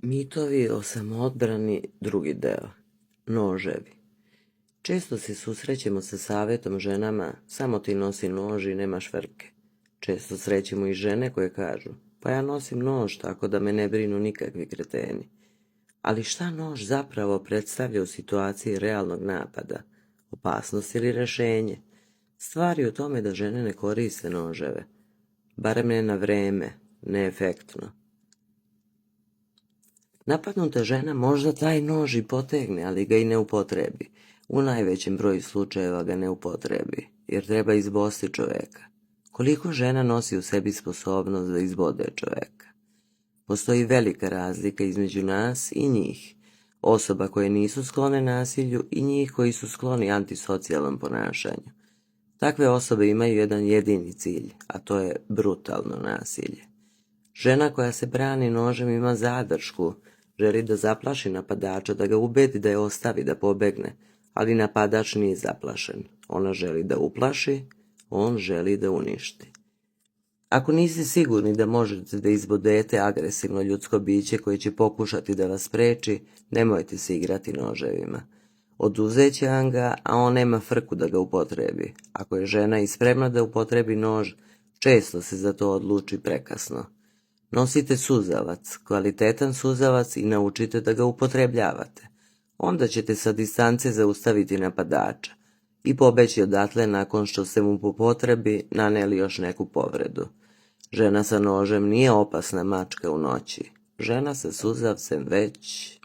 Mitovi o samoodbrani, drugi deo. Noževi. Često se susrećemo sa savjetom ženama, samo ti nosi nož i nema švrke. Često srećemo i žene koje kažu, pa ja nosim nož tako da me ne brinu nikakvi kreteni. Ali šta nož zapravo predstavlja u situaciji realnog napada, opasnost ili rešenje? Stvar je u tome da žene ne koriste noževe, barem ne na vreme, neefektno. Napadnuta žena možda taj nož i potegne, ali ga i ne upotrebi. U najvećem broju slučajeva ga ne upotrebi, jer treba izbosti čoveka. Koliko žena nosi u sebi sposobnost da izbode čoveka? Postoji velika razlika između nas i njih, osoba koje nisu sklone nasilju i njih koji su skloni antisocijalnom ponašanju. Takve osobe imaju jedan jedini cilj, a to je brutalno nasilje. Žena koja se brani nožem ima zadršku, želi da zaplaši napadača, da ga ubedi da je ostavi, da pobegne, ali napadač nije zaplašen. Ona želi da uplaši, on želi da uništi. Ako niste sigurni da možete da izbodete agresivno ljudsko biće koje će pokušati da vas spreči, nemojte se igrati noževima. Oduzeće vam ga, a on nema frku da ga upotrebi. Ako je žena i spremna da upotrebi nož, često se za to odluči prekasno. Nosite suzavac, kvalitetan suzavac i naučite da ga upotrebljavate. Onda ćete sa distance zaustaviti napadača i pobeći odatle nakon što ste mu po potrebi naneli još neku povredu. Žena sa nožem nije opasna mačka u noći. Žena sa suzavcem već...